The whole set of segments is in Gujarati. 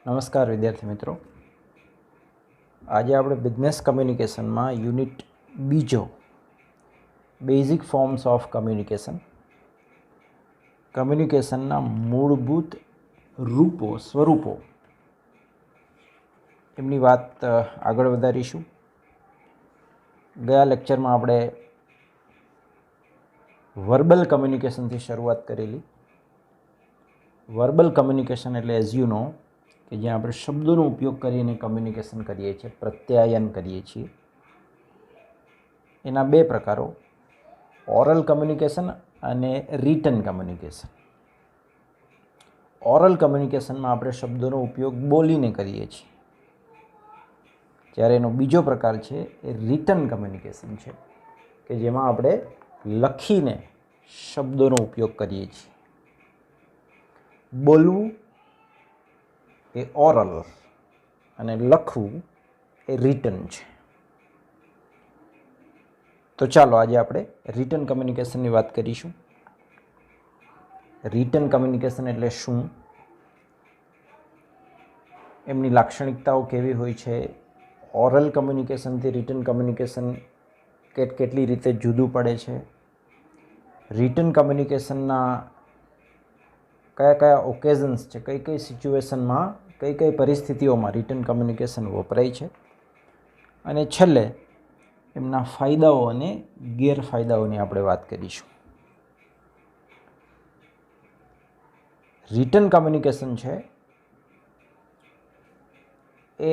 નમસ્કાર વિદ્યાર્થી મિત્રો, આજે આપણે બિઝનેસ કમ્યુનિકેશનમાં યુનિટ બીજો બેઝિક ફોર્મ્સ ઓફ કમ્યુનિકેશનના મૂળભૂત સ્વરૂપો એમની વાત આગળ વધારીશું. ગયા લેક્ચરમાં આપણે વર્બલ કમ્યુનિકેશનથી શરૂઆત કરેલી. વર્બલ કમ્યુનિકેશન એટલે એઝ યુ નો કે જ્યાં આપણે શબ્દોનો ઉપયોગ કરીને કમ્યુનિકેશન કરીએ છીએ, પ્રત્યાયન કરીએ છીએ. એના બે પ્રકારો, ઓરલ કમ્યુનિકેશન અને રિટન કમ્યુનિકેશન. ઓરલ કમ્યુનિકેશનમાં આપણે શબ્દોનો ઉપયોગ બોલીને કરીએ છીએ, જ્યારે એનો બીજો પ્રકાર છે એ રિટન કમ્યુનિકેશન છે કે જેમાં આપણે લખીને શબ્દોનો ઉપયોગ કરીએ છીએ. બોલવું એ ઓરલ અને લખવું એ રિટન છે. તો ચાલો આજે આપણે રિટન કમ્યુનિકેશનની વાત કરીશું. રિટન કમ્યુનિકેશન એટલે શું, એમની લાક્ષણિકતાઓ કેવી હોય છે, ઓરલ કમ્યુનિકેશનથી રિટન કમ્યુનિકેશન કેટલી રીતે જુદું પડે છે, રિટન કમ્યુનિકેશનના કયા કયા ઓકેઝન્સ છે, કઈ કઈ સિચ્યુએશનમાં, કઈ કઈ પરિસ્થિતિઓમાં રિટન કમ્યુનિકેશન વપરાય છે, અને છેલ્લે એમના ફાયદાઓ અને ગેરફાયદાઓની આપણે વાત કરીશું. રિટન કમ્યુનિકેશન છે એ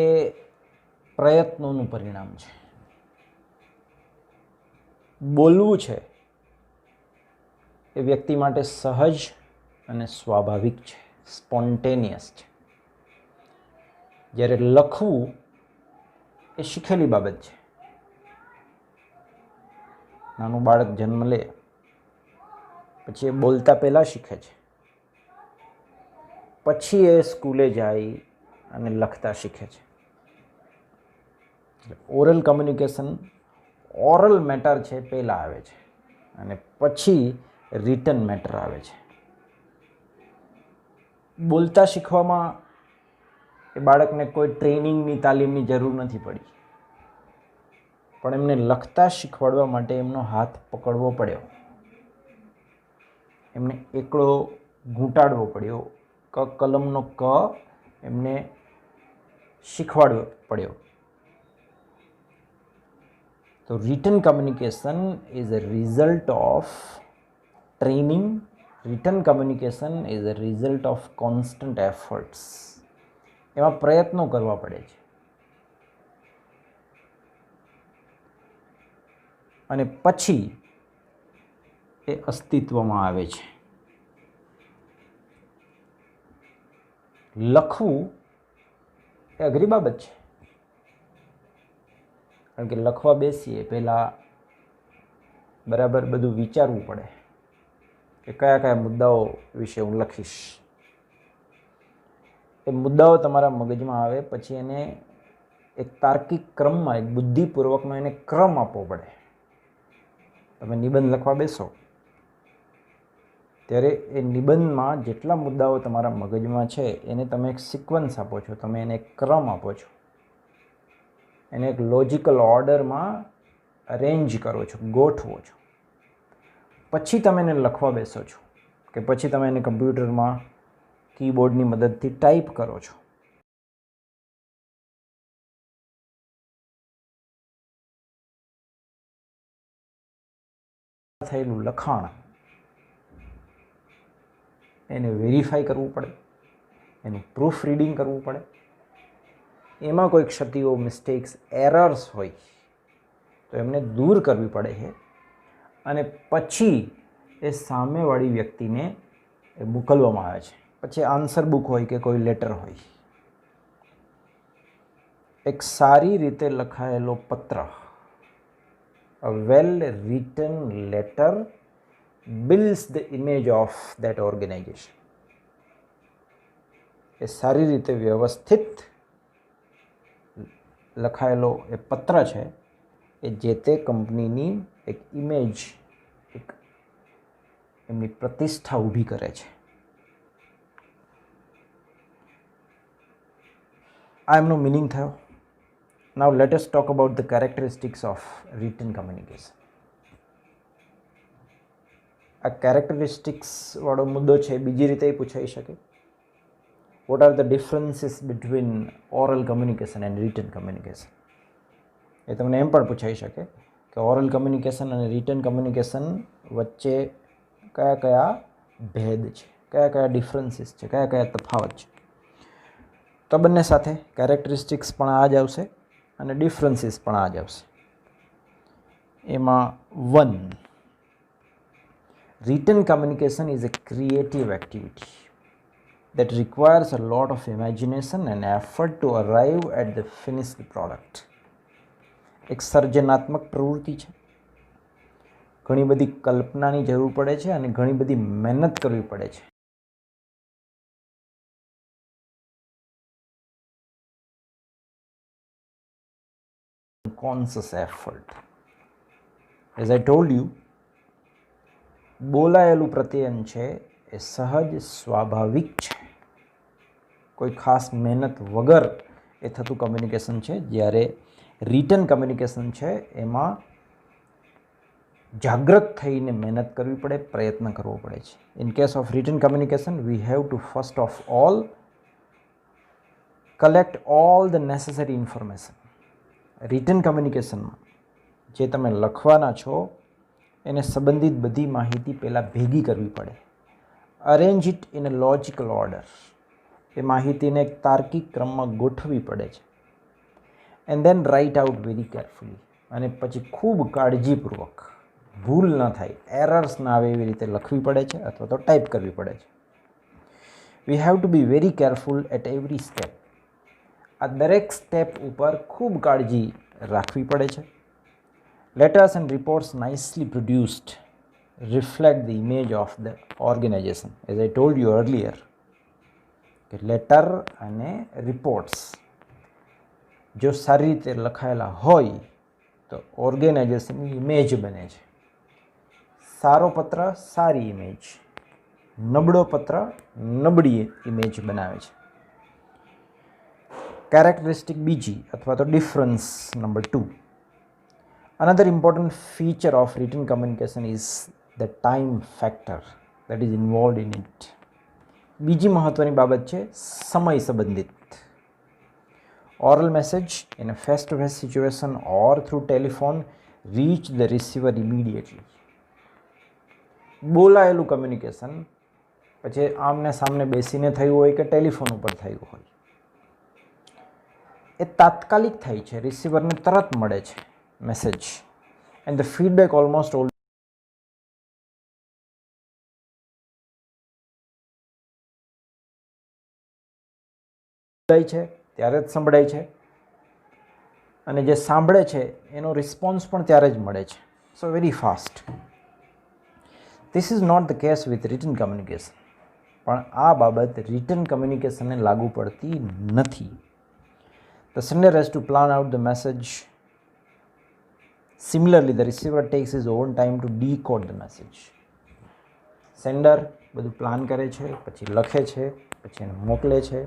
પ્રયત્નોનું પરિણામ છે. બોલવું છે એ વ્યક્તિ માટે સહજ અને સ્વાભાવિક છે, સ્પોન્ટેનિયસ છે. જ્યારે લખવું એ શીખેલી બાબત છે. નાનું બાળક જન્મ લે પછી એ બોલતા પહેલાં શીખે છે, પછી એ સ્કૂલે જાય અને લખતા શીખે છે. ઓરલ કમ્યુનિકેશન, ઓરલ મેટર છે પહેલાં આવે છે અને પછી રિટન મેટર આવે છે. બોલતા શીખવામાં એ બાળકને કોઈ ટ્રેનિંગની, તાલીમની જરૂર નથી પડી, પણ એમને લખતા શીખવાડવા માટે એમનો હાથ પકડવો પડ્યો, એમને એકડો ઘૂંટાડવો પડ્યો, કલમનો ક એમને શીખવાડવો પડ્યો. તો return communication is a result of training. Return communication is a result of constant efforts. એમાં પ્રયત્નો કરવા પડે છે અને પછી એ અસ્તિત્વમાં આવે છે. લખવું એ અઘરી બાબત છે, કારણ કે લખવા બેસીએ પહેલાં બરાબર બધું વિચારવું પડે કે કયા કયા મુદ્દાઓ વિશે હું લખીશ. એ મુદ્દાઓ તમારા મગજમાં આવે પછી એને એક તાર્કિક ક્રમમાં, એક બુદ્ધિપૂર્વકનો એને ક્રમ આપવો પડે. તમે નિબંધ લખવા બેસો ત્યારે એ નિબંધમાં જેટલા મુદ્દાઓ તમારા મગજમાં છે એને તમે એક સિક્વન્સ આપો છો, તમે એને એક ક્રમ આપો છો, એને એક લોજિકલ ઓર્ડરમાં અરેન્જ કરો છો, ગોઠવો છો. પછી તમે એને લખવા બેસો છો કે પછી તમે એને કમ્પ્યુટરમાં કીબોર્ડની મદદથી ટાઈપ કરો છો. થયેલું લખાણ એને વેરીફાઈ કરવું પડે, એનું પ્રૂફ રીડિંગ કરવું પડે. એમાં કોઈ ક્ષતિઓ, મિસ્ટેક્સ, એરર્સ હોય તો એમને દૂર કરવી પડે છે અને પછી એ સામેવાળી વ્યક્તિને એ મોકલવામાં આવે છે. પછી આન્સર બુક હોય કે કોઈ લેટર હોય. એક સારી રીતે લખાયેલો પત્ર, a well written letter builds the image of that organization. એ સારી રીતે વ્યવસ્થિત લખાયેલો એ પત્ર છે એ જે તે કંપનીની એક ઇમેજ, એક એમની પ્રતિષ્ઠા ઊભી કરે છે. આ એમનો મિનિંગ થયો. Now let us talk about the characteristics of written communication. આ કેરેક્ટરિસ્ટિક્સ વાળો મુદ્દો છે બીજી રીતે પૂછાઈ શકે. What are the differences between oral communication and written communication. એ તમને એમ પણ પૂછાઈ શકે કે ઓરલ કમ્યુનિકેશન અને રિટન કમ્યુનિકેશન વચ્ચે કયા કયા ભેદ છે, કયા કયા ડિફરન્સીસ છે, કયા કયા તફાવત છે. તો બંને સાથે કેરેક્ટરિસ્ટિક્સ પણ આ જ આવશે અને ડિફરન્સીસ પણ આ જ આવશે. એમાં 1, written communication is a creative activity that requires a lot of imagination and effort to arrive at the finished product. એક સર્જનાત્મક પ્રવૃત્તિ છે. ઘણી બધી કલ્પનાની જરૂર પડે છે અને ઘણી બધી મહેનત કરવી પડે છે. conscious effort. As I told you, બોલાયેલું પ્રત્યયન છે એ સહજ સ્વાભાવિક છે. કોઈ ખાસ મહેનત વગર એ થતું કમ્યુનિકેશન છે. જ્યારે રિટન કમ્યુનિકેશન છે એમાં જાગૃત થઈને મહેનત કરવી પડે, પ્રયત્ન કરવો પડે છે. In case of written communication we have to first of all collect all the necessary information. Written કમ્યુનિકેશનમાં જે તમે લખવાના છો એને સંબંધિત બધી માહિતી પહેલાં ભેગી કરવી પડે. Arrange it in a logical order. એ માહિતીને એક તાર્કિક ક્રમમાં ગોઠવવી પડે છે. And then write out very carefully. અને પછી ખૂબ કાળજીપૂર્વક, ભૂલ ન થાય, એરર્સ ના આવે એવી રીતે લખવી પડે છે અથવા તો ટાઈપ કરવી પડે છે. We have to be very careful at every step. આ દરેક સ્ટેપ ઉપર ખૂબ કાળજી રાખવી પડે છે. Letters and reports nicely produced reflect the image of the organization. As I told you earlier, કે લેટર અને રિપોર્ટ્સ જો સારી રીતે લખાયેલા હોય તો ઓર્ગેનાઇઝેશનની ઇમેજ બને છે. સારો પત્ર સારી ઇમેજ, નબળો પત્ર નબળી ઇમેજ બનાવે છે. કેરેક્ટરિસ્ટિક બીજી અથવા તો difference number 2. Another important feature of written communication is the time factor that is involved in it. બીજી મહત્વની બાબત છે સમય સંબંધિત. Oral message in a face-to-face situation or through telephone reach the receiver immediately. બોલાયેલું કમ્યુનિકેશન પછી આમને સામને બેસીને થયું હોય કે ટેલિફોન ઉપર થયું હોય એ તાત્કાલિક થાય છે. રિસીવરને તરત મળે છે message. And the feedback almost all છે ત્યારે જ સંભળાય છે અને જે સાંભળે છે એનો રિસ્પોન્સ પણ ત્યારે જ મળે છે. So very fast. This is not the case with written communication. પણ આ બાબત રિટન કમ્યુનિકેશનને લાગુ પડતી નથી. The sender has to plan out the message. Similarly, the receiver takes his own time to decode the message. Sender બધું પ્લાન કરે છે, પછી લખે છે, પછી એને મોકલે છે.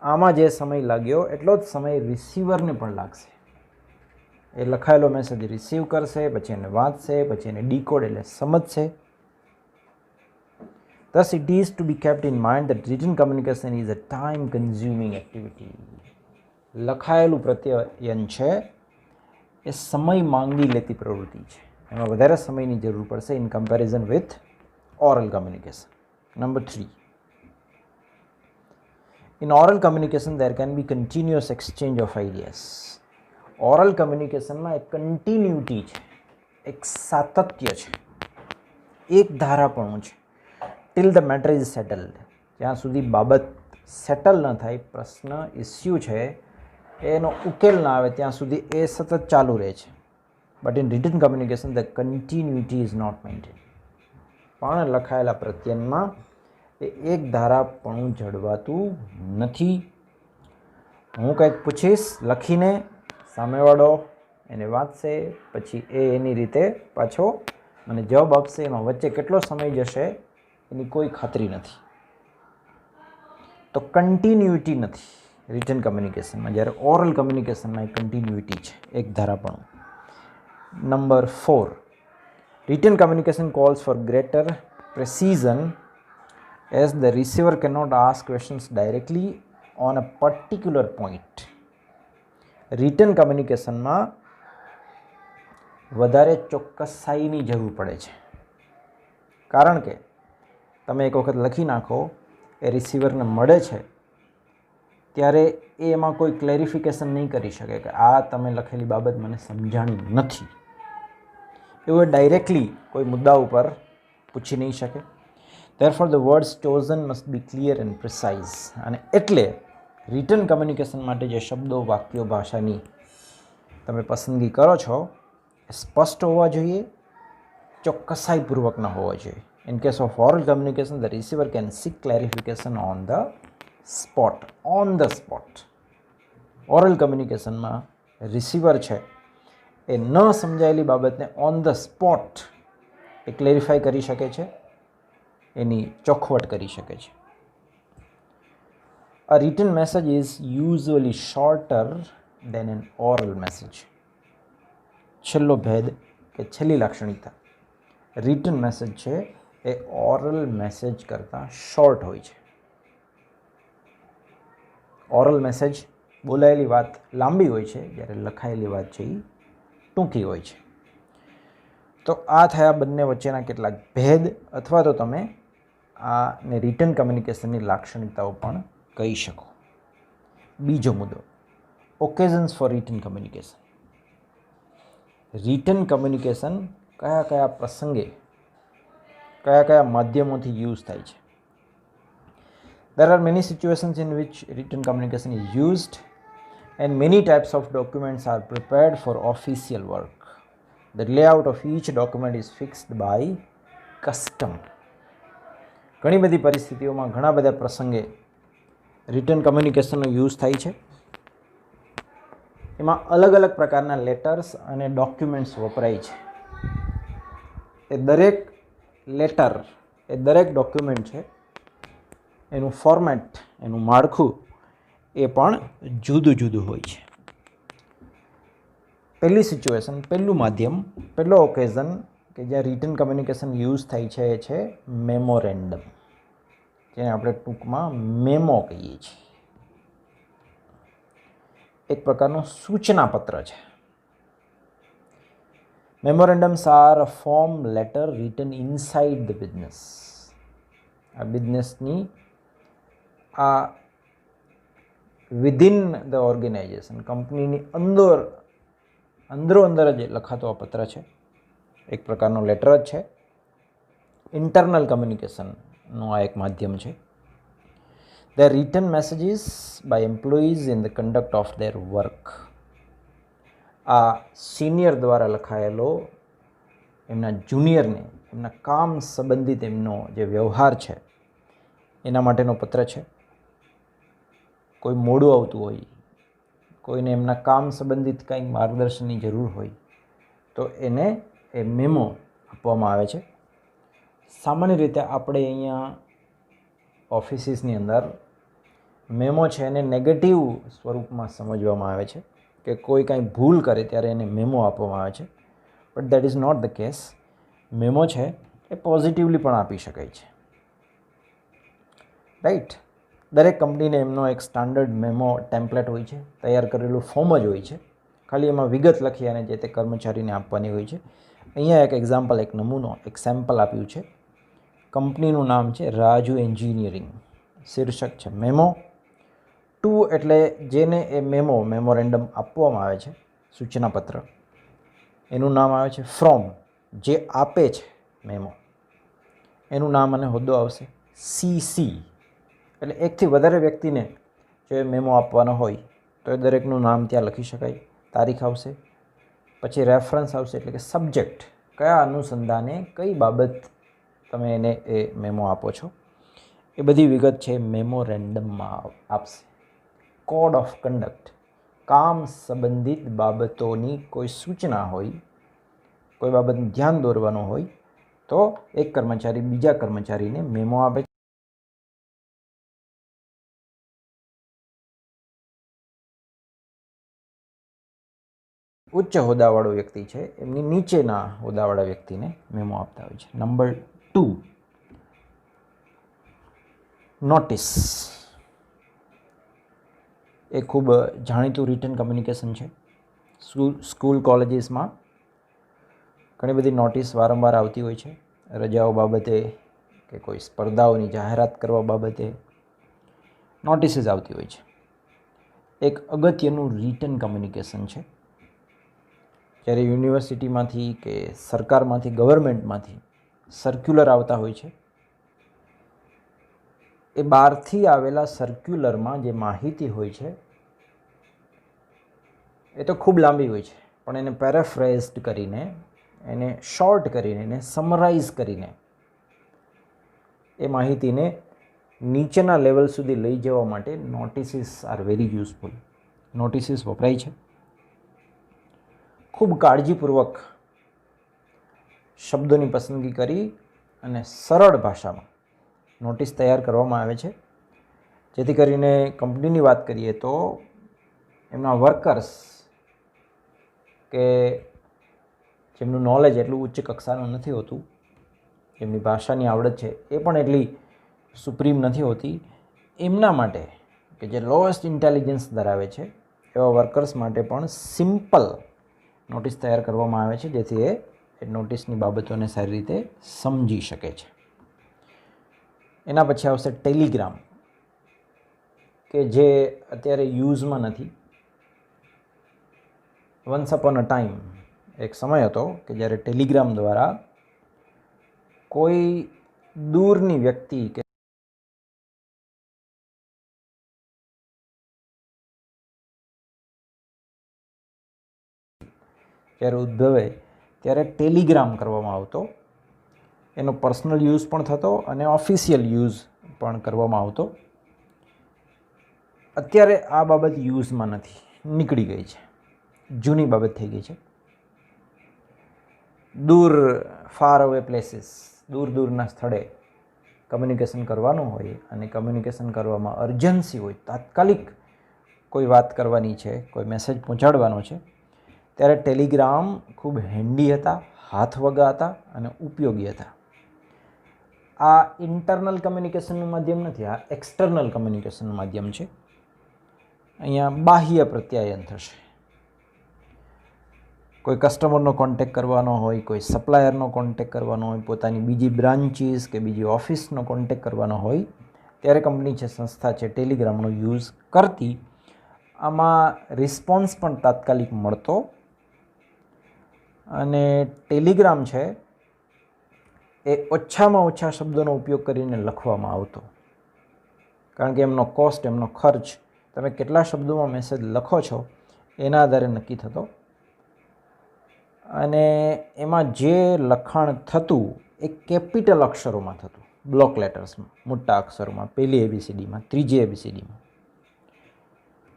આમાં જે સમય લાગ્યો એટલો જ સમય રિસીવરને પણ લાગશે. એ લખાયેલો મેસેજ રિસીવ કરશે, પછી એને વાંચશે, પછી એને ડીકોડ એટલે સમજશે. Thus, it is to be kept in mind that written communication is a time-consuming activity. લખાયેલું પ્રત્યયન છે એ સમય માંગી લેતી પ્રવૃત્તિ છે. એમાં વધારે સમયની જરૂર પડશે in comparison with oral communication. Number 3. In oral communication, there can be continuous exchange of ideas. Oral કમ્યુનિકેશનમાં એક કન્ટિન્યુટી છે, એક સાતત્ય છે, એક ધારાપણું છે. Till the matter is settled. જ્યાં સુધી બાબત સેટલ ન થાય, પ્રશ્ન ઇસ્યુ છે એનો ઉકેલ ના આવે ત્યાં સુધી એ સતત ચાલુ રહે છે. But in written communication the continuity is not maintain. પણ લખાયેલા પ્રત્યયનમાં એ એક ધારાપણું જળવાતું નથી. હું કંઈક પૂછીશ લખીને, સામેવાળો એને વાંચશે, પછી એ એની રીતે પાછો મને જવાબ આપશે. એમાં વચ્ચે કેટલો સમય જશે એની કોઈ ખાતરી નથી. તો કન્ટિન્યુટી નથી. રિટન કમ્યુનિકેશનમાં, જ્યારે ઓરલ કમ્યુનિકેશનમાં એક કન્ટિન્યુટી છે, એક ધારાપણું. Number 4, written communication calls for greater precision as the receiver cannot ask questions directly on a particular point. Written કમ્યુનિકેશનમાં વધારે ચોક્કસાઈની જરૂર પડે છે, કારણ કે તમે એક વખત લખી નાખો, એ રિસીવરને મળે છે ત્યારે એ એમાં કોઈ ક્લેરિફિકેશન નહીં કરી શકે કે આ તમે લખેલી બાબત મને સમજાણી નથી, એવું ડાયરેક્ટલી કોઈ મુદ્દા ઉપર પૂછી નહીં શકે. Therefore, the words chosen must be clear and precise. અને એટલે રિટન કમ્યુનિકેશન માટે જે શબ્દો, વાક્યો, ભાષાની તમે પસંદગી કરો છો એ સ્પષ્ટ હોવા જોઈએ, ચોક્કસાઈપૂર્વકના હોવા જોઈએ. In case of oral communication, the receiver can seek clarification on the spot. Oral કમ્યુનિકેશનમાં રિસીવર છે એ ન સમજાયેલી બાબતને ઓન ધ સ્પોટ એ ક્લેરિફાઈ કરી શકે છે, એની ચોખવટ કરી શકે છે. A written message is usually shorter than an oral message. છેલ્લો ભેદ કે છેલ્લી લાક્ષણિકતા, રિટન મેસેજ છે એ ઓરલ મેસેજ કરતાં શોર્ટ હોય છે. ઓરલ મેસેજ, બોલાયેલી વાત લાંબી હોય છે, જ્યારે લખાયેલી વાત છે એ ટૂંકી હોય છે. તો આ થયા બંને વચ્ચેના કેટલાક ભેદ, અથવા તો તમે આને રિટન કમ્યુનિકેશનની લાક્ષણિકતાઓ પણ કહી શકો. બીજો મુદ્દો, occasions for written communication. Written communication કયા કયા પ્રસંગે, કયા કયા માધ્યમોથી યુઝ થાય છે. There are many situations in which written communication is used and many types of documents are prepared for official work. The layout of each document is fixed by custom. ઘણી બધી પરિસ્થિતિઓમાં, ઘણા બધા પ્રસંગે રિટન કમ્યુનિકેશનનો યુઝ થાય છે. એમાં અલગ અલગ પ્રકારના લેટર્સ અને ડોક્યુમેન્ટ્સ વપરાય છે. એ દરેક લેટર, એ દરેક ડોક્યુમેન્ટ છે, એનું ફોર્મેટ, એનું માળખું એ પણ જુદું જુદું હોય છે. પહેલી સિચ્યુએશન, પહેલું માધ્યમ, પહેલો ઓકેઝન કે જ્યાં રિટન કમ્યુનિકેશન યુઝ થાય છે એ છે મેમોરેન્ડમ, જેને આપણે ટૂંકમાં મેમો કહીએ છીએ. એક પ્રકારનું સૂચનાપત્ર છે. Memorandums are a form letter written inside the business. આ બિઝનેસની, આ વિધિન ધ ઓર્ગેનાઇઝેશન, કંપનીની અંદરો અંદર જ લખાતો આ પત્ર છે, એક પ્રકારનો લેટર જ છે. ઇન્ટરનલ કમ્યુનિકેશનનું આ એક માધ્યમ છે. They are written messages by employees in the conduct of their work. આ સિનિયર દ્વારા લખાયેલો એમના જુનિયરને એમના કામ સંબંધિત એમનો જે વ્યવહાર છે એના માટેનો પત્ર છે. કોઈ મોડું આવતું હોય, કોઈને એમના કામ સંબંધિત કંઈક માર્ગદર્શનની જરૂર હોય તો એને એ મેમો આપવામાં આવે છે. સામાન્ય રીતે આપણે અહીંયા ઓફિસીસની અંદર મેમો છે એને નેગેટિવ સ્વરૂપમાં સમજવામાં આવે છે કે કોઈ કાંઈ ભૂલ કરે ત્યારે એને મેમો આપવામાં આવે છે. But that is not the case. Memo છે એ પોઝિટિવલી પણ આપી શકાય છે, રાઈટ. દરેક કંપનીને એમનો એક સ્ટાન્ડર્ડ મેમો ટેમ્પલેટ હોય છે, તૈયાર કરેલું ફોર્મ જ હોય છે, ખાલી એમાં વિગત લખી અને જે તે કર્મચારીને આપવાની હોય છે. અહીંયા એક એક્ઝામ્પલ, એક નમૂનો, એક સેમ્પલ આપ્યું છે. કંપનીનું નામ છે રાજુ એન્જિનિયરિંગ, શીર્ષક છે મેમો. ટુ એટલે જેને એ મેમોરેન્ડમ આપવામાં આવે છે, સૂચનાપત્ર, એનું નામ આવે છે. ફ્રોમ, જે આપે છે મેમો, એનું નામ અને હોદ્દો આવશે. સીસી એટલે એકથી વધારે વ્યક્તિને જો એ મેમો આપવાનો હોય તો એ દરેકનું નામ ત્યાં લખી શકાય. તારીખ આવશે, પછી રેફરન્સ આવશે, એટલે કે સબ્જેક્ટ, કયા અનુસંધાને કઈ બાબત તમે એને એ મેમો આપો છો, એ બધી વિગત છે મેમોરેન્ડમમાં આપશે. કોડ ઓફ કન્ડક્ટ, કામ સંબંધિત બાબતોની કોઈ સૂચના હોય, કોઈ બાબતનું ધ્યાન દોરવાનું હોય તો એક કર્મચારી બીજા કર્મચારીને મેમો આપે છે. ઉચ્ચ હોદ્દાવાળો વ્યક્તિ છે એમની નીચેના હોદ્દાવાળા વ્યક્તિને મેમો આપતા હોય છે. Number 2, notice. એ ખૂબ જાણીતું રિટન કમ્યુનિકેશન છે. સ્કૂલ કોલેજીસમાં ઘણી બધી નોટિસ વારંવાર આવતી હોય છે. રજાઓ બાબતે કે કોઈ સ્પર્ધાઓની જાહેરાત કરવા બાબતે નોટિસીસ આવતી હોય છે. એક અગત્યનું રિટન કમ્યુનિકેશન છે. જ્યારે યુનિવર્સિટીમાંથી કે સરકારમાંથી, ગવર્મેન્ટમાંથી સર્ક્યુલર આવતા હોય છે, એ બહારથી આવેલા સર્ક્યુલરમાં જે માહિતી હોય છે એ તો ખૂબ લાંબી હોય છે, પણ એને પેરાફ્રેઝડ કરીને, એને શોર્ટ કરીને, એને સમરાઇઝ કરીને એ માહિતીને નીચેના લેવલ સુધી લઈ જવા માટે નોટિસીસ આર વેરી યુઝફુલ. નોટિસીસ વપરાય છે. ખૂબ કાળજીપૂર્વક શબ્દોની પસંદગી કરી અને સરળ ભાષામાં નોટિસ તૈયાર કરવામાં આવે છે, જેથી કરીને કંપનીની વાત કરીએ તો એમના વર્કર્સ કે જેમનું નોલેજ એટલું ઉચ્ચ કક્ષાનું નથી હોતું, જેમની ભાષાની આવડત છે એ પણ એટલી સુપ્રીમ નથી હોતી, એમના માટે કે જે લોએસ્ટ ઇન્ટેલિજન્સ ધરાવે છે એવા વર્કર્સ માટે પણ સિમ્પલ નોટિસ તૈયાર કરવામાં આવે છે, જેથી એ નોટિસની બાબતોને સારી રીતે સમજી શકે છે. એના પછી આવશે ટેલિગ્રામ, કે જે અત્યારે યુઝમાં નથી. વન્સ અપોન અ ટાઈમ, એક સમય હતો કે જ્યારે ટેલિગ્રામ દ્વારા કોઈ દૂરની વ્યક્તિ કે જ્યારે ઉદ્ભવે ત્યારે ટેલિગ્રામ કરવામાં આવતો. એનો પર્સનલ યુઝ પણ થતો અને ઓફિશિયલ યુઝ પણ કરવામાં આવતો. અત્યારે આ બાબત યુઝમાં નથી, નીકળી ગઈ છે, જૂની બાબત થઈ ગઈ છે. દૂર, ફાર અવે પ્લેસીસ, દૂર દૂરના સ્થળે કમ્યુનિકેશન કરવાનું હોય અને કમ્યુનિકેશન કરવામાં અર્જન્સી હોય, તાત્કાલિક કોઈ વાત કરવાની છે, કોઈ મેસેજ પહોંચાડવાનો છે, ત્યારે ટેલિગ્રામ ખૂબ હેન્ડી હતા, હાથવગા હતા અને ઉપયોગી હતા. આ ઇન્ટરનલ કમ્યુનિકેશનનું માધ્યમ નથી, આ એક્સટર્નલ કમ્યુનિકેશનનું માધ્યમ છે. અહીંયા બાહ્ય પ્રત્યાયન થશે. કોઈ કસ્ટમરનો કોન્ટેક્ટ કરવાનો હોય, કોઈ સપ્લાયરનો કોન્ટેક્ટ કરવાનો હોય, પોતાની બીજી બ્રાન્ચીસ કે બીજી ઓફિસનો કોન્ટેક્ટ કરવાનો હોય, ત્યારે કંપની છે, સંસ્થા છે, ટેલિગ્રામનો યુઝ કરતી. આમાં રિસ્પોન્સ પણ તાત્કાલિક મળતો અને ટેલિગ્રામ છે એ ઓછામાં ઓછા શબ્દોનો ઉપયોગ કરીને લખવામાં આવતો, કારણ કે એમનો કોસ્ટ, એમનો ખર્ચ, તમે કેટલા શબ્દોમાં મેસેજ લખો છો એના આધારે નક્કી થતો. અને એમાં જે લખાણ થતું એ કેપિટલ અક્ષરોમાં થતું, બ્લોક લેટર્સમાં, મોટા અક્ષરોમાં, પહેલી ABCDમાં, ત્રીજી ABCDમાં.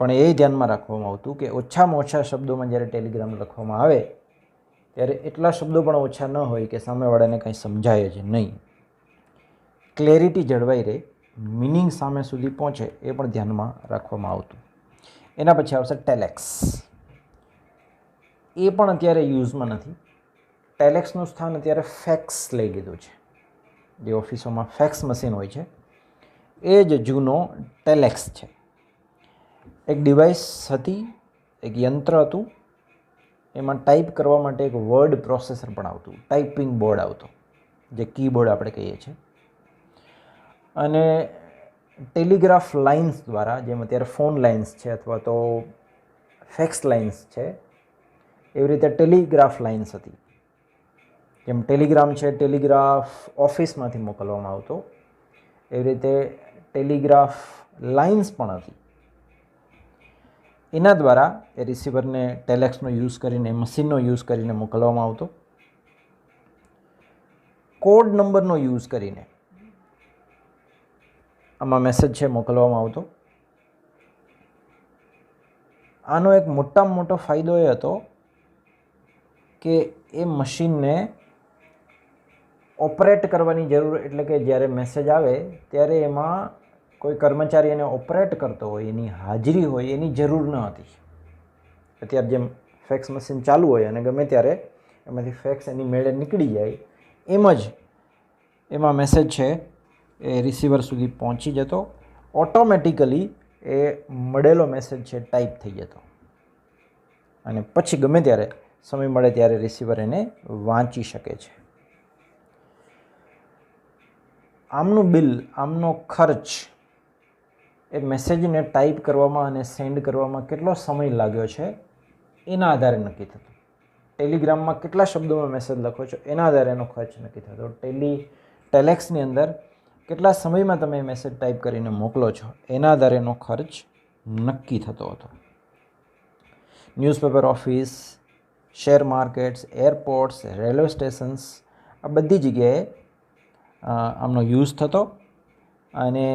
પણ એ ધ્યાનમાં રાખવામાં આવતું કે ઓછામાં ઓછા શબ્દોમાં જ્યારે ટેલિગ્રામ લખવામાં આવે ત્યારે એટલા શબ્દો પણ ઓછા ન હોય કે સામેવાળાને કંઈ સમજાય જ નહીં. ક્લેરિટી જળવાઈ રહે, મિનિંગ સામે સુધી પહોંચે, એ પણ ધ્યાનમાં રાખવામાં આવતું. એના પછી આવશે ટેલેક્સ. એ પણ અત્યારે યુઝમાં નથી. ટેલેક્સનું સ્થાન અત્યારે ફેક્સ લઈ લીધું છે. જે ઓફિસોમાં ફેક્સ મશીન હોય છે એ જ જૂનો ટેલેક્સ છે. એક ડિવાઇસ હતી, એક યંત્ર હતું, એમાં ટાઈપ કરવા માટે એક વર્ડ પ્રોસેસર પણ આવતું, ટાઈપિંગ બોર્ડ આવતો, જે કીબોર્ડ આપણે કહીએ છીએ. અને ટેલિગ્રાફ લાઇન્સ દ્વારા, જેમ અત્યારે ફોન લાઇન્સ છે અથવા તો ફેક્સ લાઇન્સ છે, એવી રીતે ટેલિગ્રાફ લાઇન્સ હતી. જેમ ટેલિગ્રામ છે, ટેલિગ્રાફ ઓફિસમાંથી મોકલવામાં આવતો, એવી રીતે ટેલિગ્રાફ લાઇન્સ પણ હતી. એના દ્વારા એ રિસીવરને ટેલેક્સનો યુઝ કરીને, મશીનનો યુઝ કરીને મોકલવામાં આવતો. કોડ નંબરનો યુઝ કરીને આમાં મેસેજ છે મોકલવામાં આવતો. આનો એક મોટામાં મોટો ફાયદો એ હતો કે એ મશીનને ઓપરેટ કરવાની જરૂર, એટલે કે જ્યારે મેસેજ આવે ત્યારે એમાં કોઈ કર્મચારી એને ઓપરેટ કરતો હોય, એની હાજરી હોય, એની જરૂર ન હતી. અત્યારે જેમ ફેક્સ મશીન ચાલુ હોય અને ગમે ત્યારે એમાંથી ફેક્સ એની મેળે નીકળી જાય, એમ જ એમાં મેસેજ છે એ રિસીવર સુધી પહોંચી જતો, ઓટોમેટિકલી એ મળેલો મેસેજ છે ટાઈપ થઈ જતો અને પછી ગમે ત્યારે સમય મળે ત્યારે રિસીવર એને વાંચી શકે છે. આમનું બિલ, આમનો ખર્ચ એ મેસેજને ટાઈપ કરવામાં અને સેન્ડ કરવામાં કેટલો સમય લાગ્યો છે એના આધારે નક્કી થતો. ટેલિગ્રામમાં કેટલા શબ્દોમાં મેસેજ લખો છો એના આધારે એનો ખર્ચ નક્કી થતો. ટેલેક્સની અંદર કેટલા સમયમાં તમે મેસેજ ટાઈપ કરીને મોકલો છો એના આધારે એનો ખર્ચ નક્કી થતો હતો. Newspaper office, share markets, airports, railway stations, આ બધી જગ્યાએ આમનો યુઝ થતો અને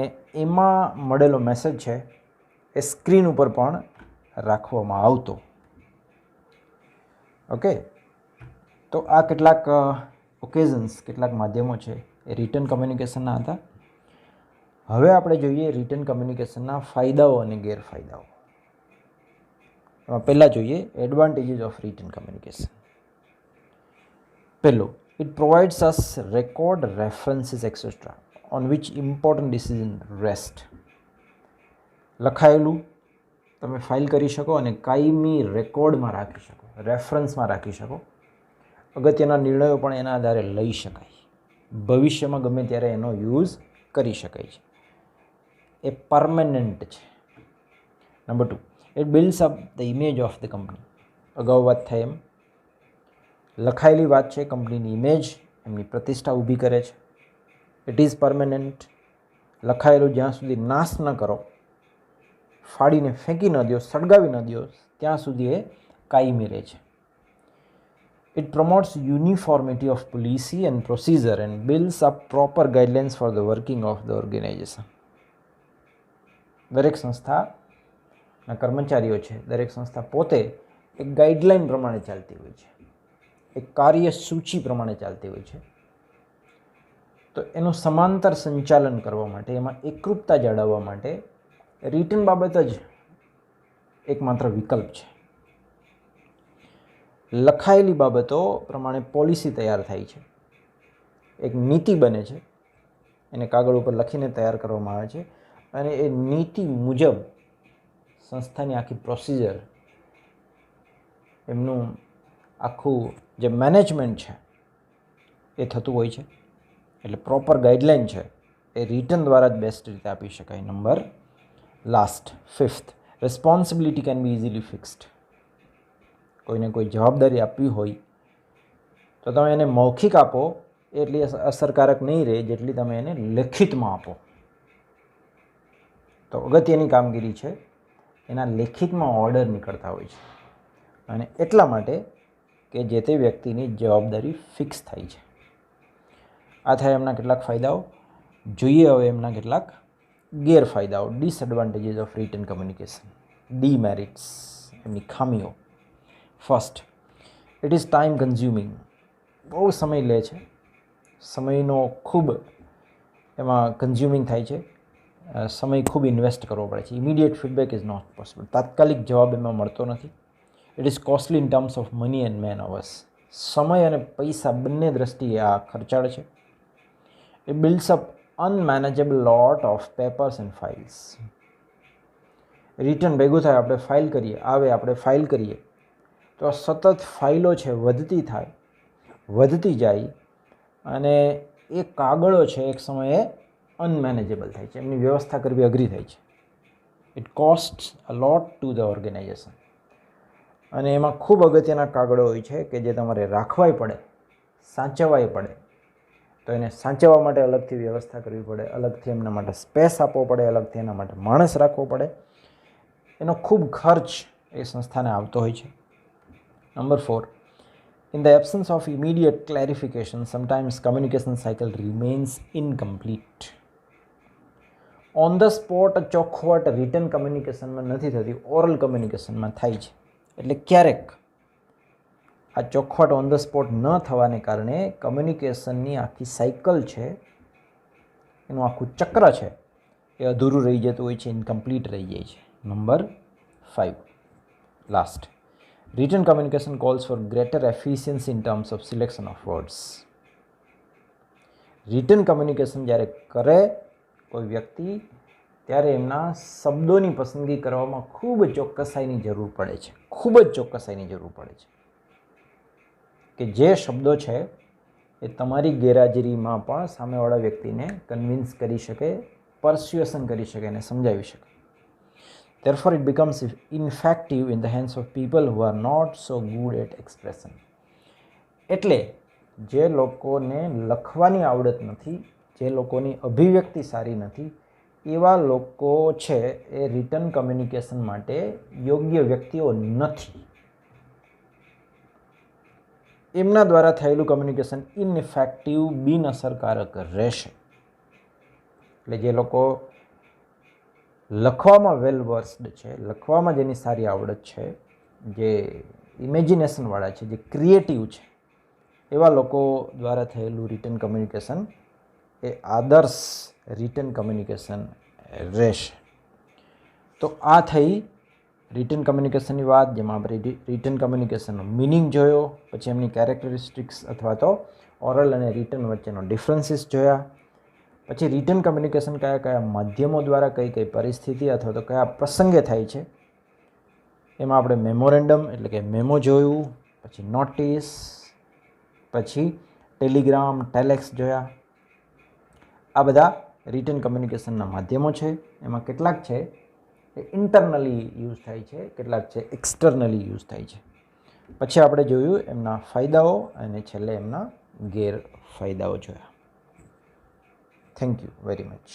એમાં મળેલો મેસેજ છે એ સ્ક્રીન ઉપર પણ રાખવામાં આવતો. ઓકે, તો આ કેટલાક ઓકેઝન્સ, કેટલાક માધ્યમો છે એ રિટન કમ્યુનિકેશનના હતા. હવે આપણે જોઈએ રિટન કમ્યુનિકેશનના ફાયદાઓ અને ગેરફાયદાઓ. પહેલાં જોઈએ એડવાન્ટેજીસ ઓફ રિટન કમ્યુનિકેશન. પહેલું, it provides us record, references, etc. on which important decision rest. લખાયેલું તમે ફાઇલ કરી શકો અને કાયમી રેકોર્ડમાં રાખી શકો, રેફરન્સમાં રાખી શકો. અગત્યના નિર્ણયો પણ એના આધારે લઈ શકાય, ભવિષ્યમાં ગમે ત્યારે એનો યુઝ કરી શકાય છે. એ પરમેનન્ટ છે. Number 2, it builds up the image of the company. અગાઉ વાત થઈ એમ લખાયેલી વાત છે કંપનીની ઇમેજ, એમની પ્રતિષ્ઠા ઊભી કરે છે. It is permanent. લખાયેલું જ્યાં સુધી નાશ ન કરો, ફાડીને ફેંકી ન દો, સળગાવી ન દો, ત્યાં સુધી એ કાયમી રહે છે. It promotes uniformity of policy and procedure and builds up proper guidelines for the working of the organisation. દરેક સંસ્થાના કર્મચારીઓ છે, દરેક સંસ્થા પોતે એક ગાઈડલાઇન પ્રમાણે ચાલતી હોય છે, એક કાર્યસૂચિ પ્રમાણે ચાલતી હોય છે. તો એનું સમાંતર સંચાલન કરવા માટે, એમાં એકરૂપતા જાળવવા માટે રિટન બાબત જ એકમાત્ર વિકલ્પ છે. લખાયેલી બાબતો પ્રમાણે પોલિસી તૈયાર થાય છે, એક નીતિ બને છે, એને કાગળ ઉપર લખીને તૈયાર કરવામાં આવે છે અને એ નીતિ મુજબ સંસ્થાની આખી પ્રોસિજર, એમનું આખું જે મેનેજમેન્ટ છે એ થતું હોય છે. એટલે પ્રોપર ગાઈડલાઇન છે એ રિટન દ્વારા જ બેસ્ટ રીતે આપી શકાય. Number last, 5th, responsibility can be easily fixed. કોઈને કોઈ જવાબદારી આપવી હોય તો તમે એને મૌખિક આપો એટલી અસરકારક નહીં રહે જેટલી તમે એને લેખિતમાં આપો. તો અગત્યની કામગીરી છે એના લેખિતમાં ઓર્ડર નીકળતા હોય છે અને એટલા માટે કે જે તે વ્યક્તિની જવાબદારી ફિક્સ થાય છે. આ થાય એમના કેટલાક ફાયદાઓ. જોઈએ હવે એમના કેટલાક ગેરફાયદાઓ, ડિસએડવાન્ટેજીસ ઓફ રિટન કમ્યુનિકેશન, ડીમેરિટ્સ, એમની ખામીઓ. First, it is time consuming. બહુ સમય લે છે, સમયનો ખૂબ એમાં કન્ઝ્યુમિંગ થાય છે, સમય ખૂબ ઇન્વેસ્ટ કરવો પડે છે. Immediate feedback is not possible. તાત્કાલિક જવાબ એમાં મળતો નથી. It is costly in terms of money and man hours. સમય અને પૈસા બંને દ્રષ્ટિએ આ ખર્ચાળ છે. It builds up unmanageable lot of papers and files. રિટર્ન ભેગું થાય, આપણે ફાઇલ કરીએ, આવે આપણે ફાઇલ કરીએ તો આ સતત ફાઇલો છે વધતી થાય, વધતી જાય અને એ કાગળો છે એક સમયે અનમેનેજેબલ થાય છે, એમની વ્યવસ્થા કરવી અઘરી થાય છે. It cost a lot to the organisation. અને એમાં ખૂબ અગત્યના કાગળો હોય છે કે જે તમારે રાખવાય પડે, સાચવવાય પડે. તો એને સાચવવા માટે અલગથી વ્યવસ્થા કરવી પડે, અલગથી એમના માટે સ્પેસ આપવો પડે, અલગથી એના માટે માણસ રાખવો પડે. એનો ખૂબ ખર્ચ એ સંસ્થાને આવતો હોય છે. Number 4, in the absence of immediate clarification, sometimes communication cycle remains incomplete. On the spot ચોખવટ રિટન કમ્યુનિકેશનમાં નથી થતી, ઓરલ કમ્યુનિકેશનમાં થાય છે. એટલે ક્યારેક આ ચોખવટ ઓન ધ સ્પોટ ન થવાને કારણે કમ્યુનિકેશનની આખી સાયકલ છે, એનું આખું ચક્ર છે એ અધૂરું રહી જતું હોય છે, ઇનકમ્પ્લીટ રહી જાય છે. Number 5, last, Written communication calls for greater efficiency in terms of selection of words. Return communication જ્યારે કરે કોઈ વ્યક્તિ ત્યારે એમના શબ્દોની પસંદગી કરવામાં ખૂબ ચોક્કસાઈની જરૂર પડે છે, ખૂબ જ ચોક્કસાઈની જરૂર પડે છે કે જે શબ્દો છે એ તમારી ગેરહાજરીમાં પણ સામેવાળા વ્યક્તિને કન્વિન્સ કરી શકે, પરસ્યુએશન કરી શકે અને સમજાવી શકે. Therefore, it becomes ineffective in the hands of people who are not so good at expression. એટલે જે લોકોને લખવાની આવડત નથી, જે લોકોની અભિવ્યક્તિ સારી નથી, એવા લોકો છે એ રિટન કમ્યુનિકેશન માટે યોગ્ય વ્યક્તિઓ નથી. એમના દ્વારા થયેલું કમ્યુનિકેશન ઇનઇફેક્ટિવ, બિનઅસરકારક રહેશે. એટલે જે લોકો લખવામાં વેલ વર્સ્ડ છે, લખવામાં જેની સારી આવડત છે, જે ઇમેજિનેશનવાળા છે, જે ક્રિએટિવ છે, એવા લોકો દ્વારા થયેલું રિટન કમ્યુનિકેશન એ આદર્શ રિટન કમ્યુનિકેશન રહેશે. તો આ થઈ રિટન કમ્યુનિકેશનની વાત, જેમાં આપણે રિટન કમ્યુનિકેશનનો મિનિંગ જોયો, પછી એમની કેરેક્ટરિસ્ટિક્સ અથવા તો ઓરલ અને રિટન વચ્ચેનો ડિફરન્સીસ જોયા, પછી રિટન કમ્યુનિકેશન કયા કયા માધ્યમો દ્વારા કઈ કઈ પરિસ્થિતિ અથવા તો કયા પ્રસંગે થાય છે, એમાં આપણે મેમોરેન્ડમ એટલે કે મેમો જોયું, પછી નોટિસ, પછી ટેલિગ્રામ, ટેલેક્સ જોયા. આ બધા રિટન કમ્યુનિકેશનના માધ્યમો છે. એમાં કેટલાક છે એ ઇન્ટરનલી યુઝ થાય છે, કેટલાક છે એક્સટર્નલી યુઝ થાય છે. પછી આપણે જોયું એમના ફાયદાઓ અને છેલ્લે એમના ગેરફાયદાઓ જોયા. Thank you very much.